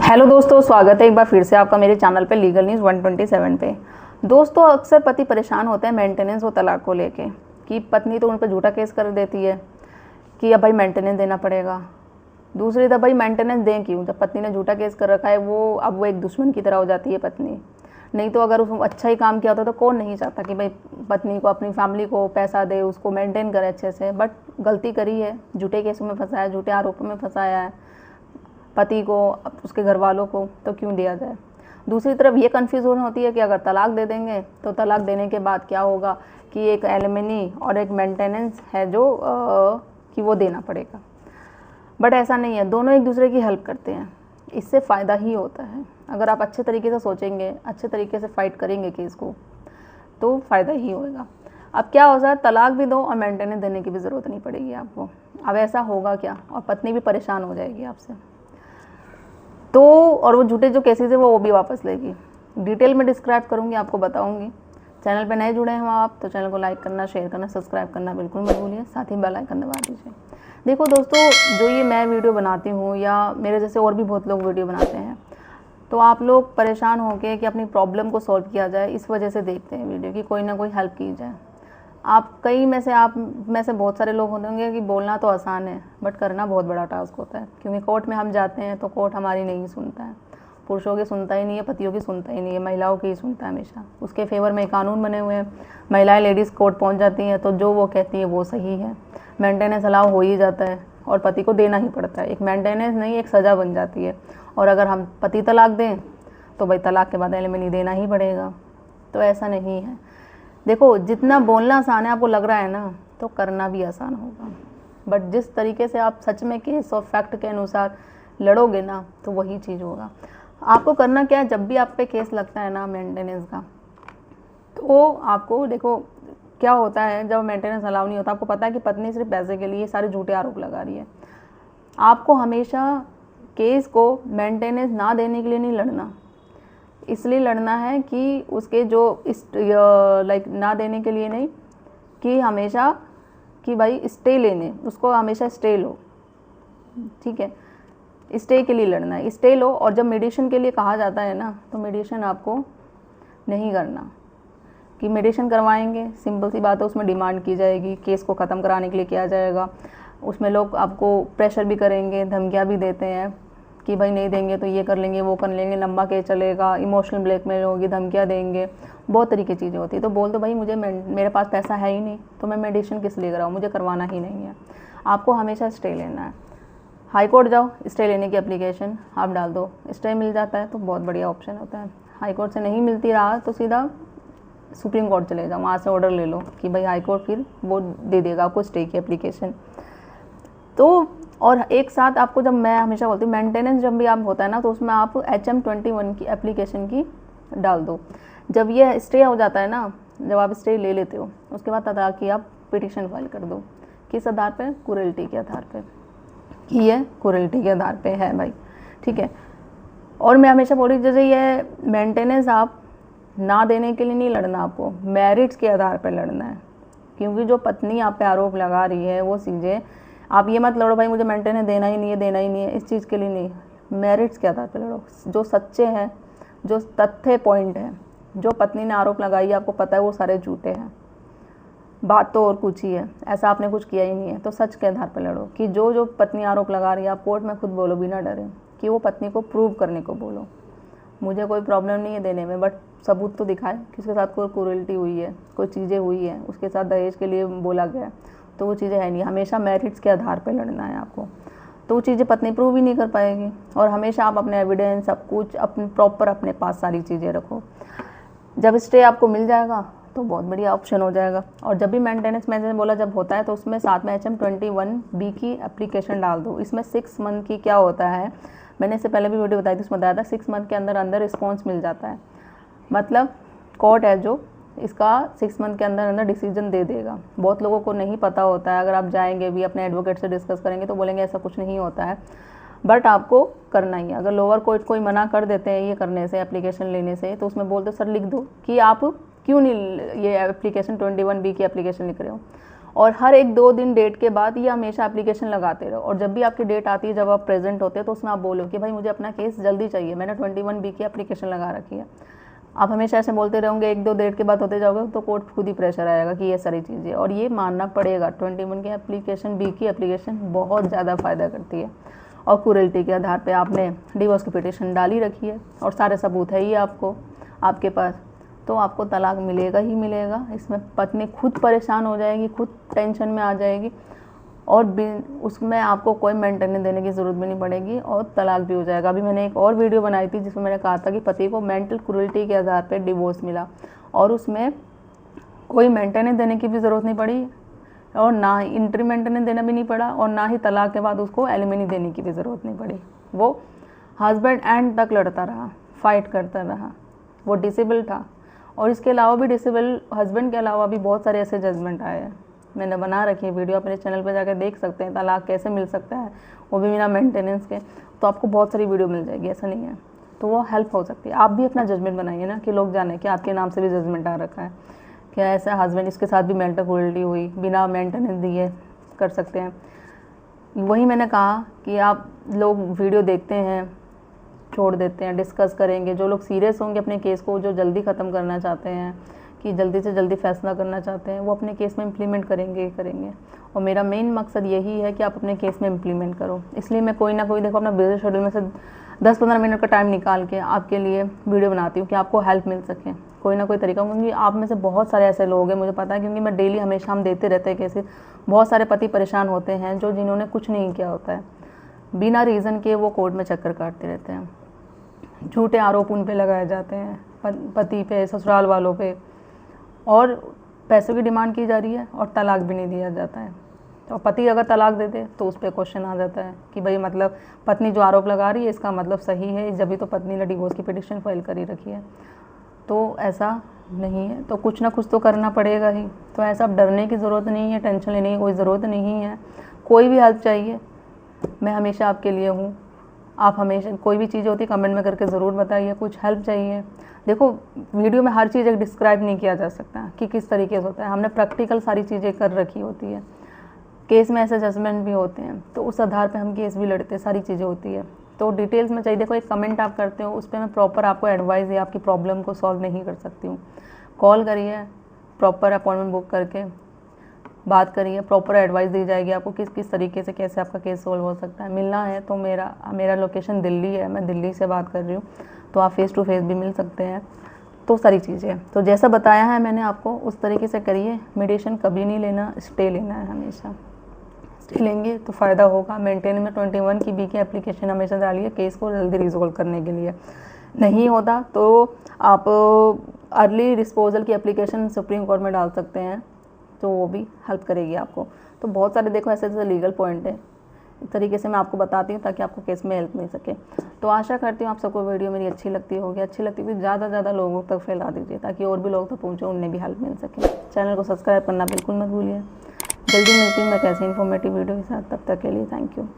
Hello दोस्तों, स्वागत है एक बार फिर से आपका मेरे चैनल पे लीगल न्यूज़ 127 पे। दोस्तों, अक्सर पति परेशान होते हैं मेंटेनेंस और तलाक को लेके कि पत्नी तो उन पर झूठा केस कर देती है कि अब भाई मेंटेनेंस देना पड़ेगा। दूसरी तरफ भाई मेंटेनेंस दें क्यों, जब पत्नी ने झूठा केस कर रखा है वो एक दुश्मन की तरह हो जाती है पत्नी। नहीं तो अगर उसने अच्छा ही काम किया होता तो कौन नहीं चाहता कि भाई पत्नी को, अपनी फैमिली को पैसा दे, उसको मेंटेन करे अच्छे से। बट गलती करी है, झूठे केसों में फंसाया, झूठे आरोपों में फंसाया है पति को, उसके घर वालों को, तो क्यों दिया जाए। दूसरी तरफ ये कन्फ्यूजन होती है कि अगर तलाक दे देंगे तो तलाक देने के बाद क्या होगा कि एक एलिमनी और एक मेंटेनेंस है जो कि वो देना पड़ेगा। बट ऐसा नहीं है, दोनों एक दूसरे की हेल्प करते हैं, इससे फ़ायदा ही होता है। अगर आप अच्छे तरीके से सोचेंगे, अच्छे तरीके से फाइट करेंगे केस को, तो फ़ायदा ही होगा। अब क्या हो जाए, तलाक भी दो और मेंटेनेंस देने की भी ज़रूरत नहीं पड़ेगी आपको। अब ऐसा होगा क्या, और पत्नी भी परेशान हो जाएगी आपसे तो, और वो झूठे जो केसेस है वो भी वापस लेगी। डिटेल में डिस्क्राइब करूँगी, आपको बताऊँगी। चैनल पे नए जुड़े हैं आप तो चैनल को लाइक करना, शेयर करना, सब्सक्राइब करना बिल्कुल मत भूलिए, साथ ही बेल आइकन दबा दीजिए। देखो दोस्तों, जो ये मैं वीडियो बनाती हूँ या मेरे जैसे और भी बहुत लोग वीडियो बनाते हैं, तो आप लोग परेशान होकर कि अपनी प्रॉब्लम को सॉल्व किया जाए, इस वजह से देखते हैं वीडियो कि कोई ना कोई हेल्प की जाए। आप में से बहुत सारे लोग होंगे कि बोलना तो आसान है बट करना बहुत बड़ा टास्क होता है, क्योंकि कोर्ट में हम जाते हैं तो कोर्ट हमारी नहीं सुनता है, पुरुषों की सुनता ही नहीं है, पतियों की सुनता ही नहीं है, महिलाओं की ही सुनता है हमेशा। उसके फेवर में कानून बने हुए हैं, महिलाएं लेडीज़ कोर्ट पहुंच जाती हैं तो जो वो कहती है वो सही है। मेंटेनेंस अलाउ हो ही जाता है और पति को देना ही पड़ता है। एक मेंटेनेंस नहीं, एक सज़ा बन जाती है। और अगर हम पति तलाक दें तो भाई तलाक के बाद एलिमनी देना ही पड़ेगा। तो ऐसा नहीं है। देखो, जितना बोलना आसान है आपको लग रहा है ना, तो करना भी आसान होगा। बट जिस तरीके से आप सच में केस और फैक्ट के अनुसार लड़ोगे ना, तो वही चीज़ होगा। आपको करना क्या है, जब भी आप पे केस लगता है ना मेंटेनेंस का, तो आपको देखो क्या होता है, जब मेंटेनेंस अलाउ नहीं होता, आपको पता है कि पत्नी सिर्फ पैसे के लिए सारे झूठे आरोप लगा रही है। आपको हमेशा केस को मेंटेनेंस ना देने के लिए नहीं लड़ना, इसलिए लड़ना है कि उसके जो ना देने के लिए नहीं, कि हमेशा कि भाई स्टे लेने, उसको हमेशा स्टे लो, ठीक है, स्टे के लिए लड़ना है, स्टे लो। और जब मेडिएशन के लिए कहा जाता है ना, तो मेडिएशन आपको नहीं करना कि मेडिएशन करवाएंगे, सिंपल सी बात है, उसमें डिमांड की जाएगी, केस को ख़त्म कराने के लिए किया जाएगा। उसमें लोग आपको प्रेशर भी करेंगे, धमकियाँ भी देते हैं कि भाई नहीं देंगे तो ये कर लेंगे, वो कर लेंगे, लंबा केस चलेगा, इमोशनल ब्लैकमेल होगी, धमकियाँ देंगे, बहुत तरीके की चीज़ें होती है। तो बोल दो भाई मुझे मेरे पास पैसा है ही नहीं, तो मैं मेडिसिन किस लिए कराऊँ, मुझे करवाना ही नहीं है। आपको हमेशा स्टे लेना है। हाई कोर्ट जाओ, स्टे लेने की एप्लीकेशन आप डाल दो, स्टे मिल जाता है तो बहुत बढ़िया ऑप्शन होता है। हाई कोर्ट से नहीं मिलती रहा तो सीधा सुप्रीम कोर्ट चले जाओ, वहाँ से ऑर्डर ले लो कि भाई हाई कोर्ट फिर वो दे देगा आपको स्टे की एप्लीकेशन। तो और एक साथ आपको, जब मैं हमेशा बोलती हूँ मेंटेनेंस जब भी आप होता है ना, तो उसमें आप HM21 की एप्लीकेशन की डाल दो। जब ये स्टे हो जाता है ना, जब आप स्टे ले लेते हो, उसके बाद तलाक की आप पिटिशन फाइल कर दो। किस आधार पे? क्रूरल्टी के आधार पे, कि ये क्रूरल्टी के आधार पे है भाई, ठीक है। और मैं हमेशा बोल रही, जैसे ये मेंटेनेंस आप ना देने के लिए नहीं लड़ना, आपको मेरिट्स के आधार पर लड़ना है। क्योंकि जो पत्नी आप पे आरोप लगा रही है वो चीज़ें, आप ये मत लड़ो भाई मुझे मेंटेनेंस देना ही नहीं है, देना ही नहीं है, इस चीज़ के लिए नहीं, मेरिट्स के आधार पर लड़ो। जो सच्चे हैं, जो तथ्य पॉइंट है, जो पत्नी ने आरोप लगाई है, आपको पता है वो सारे झूठे हैं, बात तो और कुछ ही है, ऐसा आपने कुछ किया ही नहीं है, तो सच के आधार पर लड़ो। कि जो जो पत्नी आरोप लगा रही है, आप कोर्ट में खुद बोलो बिना डरे, कि वो पत्नी को प्रूव करने को बोलो, मुझे कोई प्रॉब्लम नहीं है देने में, बट सबूत तो दिखाए कि उसके साथ कोई क्रूरल्टी हुई है, कोई चीज़ें हुई है, उसके साथ दहेज के लिए बोला गया, तो वो चीज़ें है नहीं। हमेशा मेरिट्स के आधार पर लड़ना है आपको, तो वो चीज़ें पत्नी प्रूव ही नहीं कर पाएगी। और हमेशा आप अपने एविडेंस सब कुछ अपने प्रॉपर अपने पास सारी चीज़ें रखो। जब स्टे आपको मिल जाएगा तो बहुत बढ़िया ऑप्शन हो जाएगा। और जब भी मेंटेनेंस मैंने बोला जब होता है, तो उसमें साथ में HM21B की एप्लीकेशन डाल दो। इसमें 6 मंथ की क्या होता है, मैंने इससे पहले भी वीडियो बताई थी, उसमें बताया था 6 मंथ के अंदर अंदर रिस्पॉन्स मिल जाता है। मतलब कोर्ट है जो इसका 6 मंथ के अंदर अंदर डिसीजन दे देगा। बहुत लोगों को नहीं पता होता है, अगर आप जाएंगे भी अपने एडवोकेट से डिस्कस करेंगे तो बोलेंगे ऐसा कुछ नहीं होता है, बट आपको करना ही है। अगर लोअर कोर्ट कोई मना कर देते हैं ये करने से, एप्लीकेशन लेने से, तो उसमें बोल दो सर लिख दो कि आप क्यों नहीं ये एप्लीकेशन 21B की एप्लीकेशन लिख रहे हो। और हर 1-2 दिन डेट के बाद ये हमेशा एप्लीकेशन लगाते रहो, और जब भी आपकी डेट आती है, जब आप प्रेजेंट होते हैं, तो उसमें आप बोलो कि भाई मुझे अपना केस जल्दी चाहिए, मैंने 21B की एप्लीकेशन लगा रखी है। आप हमेशा ऐसे बोलते रहोगे, 1-2 डेट के बाद होते जाओगे तो कोर्ट खुद ही प्रेशर आएगा कि ये सारी चीज़ें, और ये मानना पड़ेगा 21 की एप्लीकेशन, बी की एप्लीकेशन बहुत ज़्यादा फ़ायदा करती है। और क्रूरल्टी के आधार पे आपने डिवोर्स की पिटीशन डाली रखी है और सारे सबूत है ही आपके पास, तो आपको तलाक मिलेगा ही मिलेगा। इसमें पत्नी खुद परेशान हो जाएगी, खुद टेंशन में आ जाएगी, और उसमें आपको कोई मेंटेनेंस देने की ज़रूरत भी नहीं पड़ेगी, और तलाक भी हो जाएगा। अभी मैंने एक और वीडियो बनाई थी जिसमें मैंने कहा था कि पति को मेंटल क्रूरल्टी के आधार पर डिवोर्स मिला, और उसमें कोई मेंटेनेंस देने की भी ज़रूरत नहीं पड़ी, और ना इंट्री मेंटेनेंस देना भी नहीं पड़ा, और ना ही तलाक के बाद उसको एलिमनी देने की भी ज़रूरत नहीं पड़ी। वो हस्बैंड एंड तक लड़ता रहा, फाइट करता रहा, वो डिसेबल था। और इसके अलावा भी डिसेबल हस्बैंड के अलावा भी बहुत सारे ऐसे जजमेंट आए हैं, मैंने बना रखी है वीडियो, अपने चैनल पर जाकर देख सकते हैं, तलाक कैसे मिल सकता है वो भी बिना मेंटेनेंस के। तो आपको बहुत सारी वीडियो मिल जाएगी, ऐसा नहीं है, तो वो हेल्प हो सकती है। आप भी अपना जजमेंट बनाइए ना, कि लोग जाने कि आपके नाम से भी जजमेंट आ रखा है, क्या ऐसा हस्बैंड इसके साथ भी मेंटल क्रूरल्टी हुई, बिना मेंटेनेंस दिए कर सकते हैं। वही मैंने कहा कि आप लोग वीडियो देखते हैं, छोड़ देते हैं, डिस्कस करेंगे। जो लोग सीरियस होंगे अपने केस को, जो जल्दी ख़त्म करना चाहते हैं, कि जल्दी से जल्दी फैसला करना चाहते हैं, वो अपने केस में इम्प्लीमेंट करेंगे। और मेरा मेन मकसद यही है कि आप अपने केस में इम्प्लीमेंट करो। इसलिए मैं कोई ना कोई, देखो, अपना बिजनेस शेड्यूल में से 10-15 मिनट का टाइम निकाल के आपके लिए वीडियो बनाती हूँ कि आपको हेल्प मिल सके, कोई ना कोई तरीका। क्योंकि आप में से बहुत सारे ऐसे लोग हैं, मुझे पता है, क्योंकि मैं डेली हमेशा हम देते रहते हैं केसेस। बहुत सारे पति परेशान होते हैं जिन्होंने कुछ नहीं किया होता है, बिना रीज़न के वो कोर्ट में चक्कर काटते रहते हैं, झूठे आरोप उन पे लगाए जाते हैं, पति पे, ससुराल वालों पे, और पैसों की डिमांड की जा रही है और तलाक भी नहीं दिया जाता है। तो पति अगर तलाक दे दे तो उस पर क्वेश्चन आ जाता है कि भाई मतलब पत्नी जो आरोप लगा रही है इसका मतलब सही है, जब भी तो पत्नी ने डिवोर्स की पिटीशन फाइल करी रखी है। तो ऐसा नहीं है, तो कुछ ना कुछ तो करना पड़ेगा ही। तो ऐसा डरने की ज़रूरत नहीं है, टेंशन लेने की कोई ज़रूरत नहीं है। कोई भी हेल्प चाहिए, मैं हमेशा आपके लिए हूँ। आप हमेशा कोई भी चीज़ होती है कमेंट में करके ज़रूर बताइए, कुछ हेल्प चाहिए। देखो, वीडियो में हर चीज़ एक डिस्क्राइब नहीं किया जा सकता कि किस तरीके से होता है, हमने प्रैक्टिकल सारी चीज़ें कर रखी होती है। केस में ऐसे जजमेंट भी होते हैं, तो उस आधार पे हम केस भी लड़ते हैं, सारी चीज़ें होती है। तो डिटेल्स में चाहिए, देखो एक कमेंट आप करते हो उस पर मैं प्रॉपर आपको एडवाइस या आपकी प्रॉब्लम को सॉल्व नहीं कर सकती हूँ। कॉल करिए, प्रॉपर अपॉइंटमेंट बुक करके बात करिए, प्रॉपर एडवाइस दी जाएगी आपको किस तरीके से कैसे आपका केस सॉल्व हो सकता है। मिलना है तो मेरा लोकेशन दिल्ली है, मैं दिल्ली से बात कर रही हूँ, तो आप फेस टू फेस भी मिल सकते हैं। तो सारी चीज़ें तो जैसा बताया है मैंने आपको उस तरीके से करिए। मेडिटेशन कभी नहीं लेना, स्टे लेना है हमेशा। स्टे लेंगे तो फ़ायदा होगा। मेंटेन में 21 की बी की एप्लीकेशन हमेशा डालिए केस को जल्दी रिजोल्व करने के लिए। नहीं होता तो आप अर्ली डिस्पोजल की एप्लीकेशन सुप्रीम कोर्ट में डाल सकते हैं, तो वो भी हेल्प करेगी आपको। तो बहुत सारे देखो ऐसे लीगल पॉइंट है, इस तरीके से मैं आपको बताती हूँ ताकि आपको केस में हेल्प मिल सके। तो आशा करती हूँ आप सबको वीडियो मेरी अच्छी लगती होगी। अच्छी लगती हुई ज़्यादा से ज़्यादा लोगों तक फैला दीजिए ताकि और भी लोग तक पहुँचे, उन्हें भी हेल्प मिल सके। चैनल को सब्सक्राइब करना बिल्कुल मत भूलिए। जल्दी मिलती हूँ मैं कैसे इन्फॉर्मेटिव वीडियो के साथ, तब तक के लिए थैंक यू।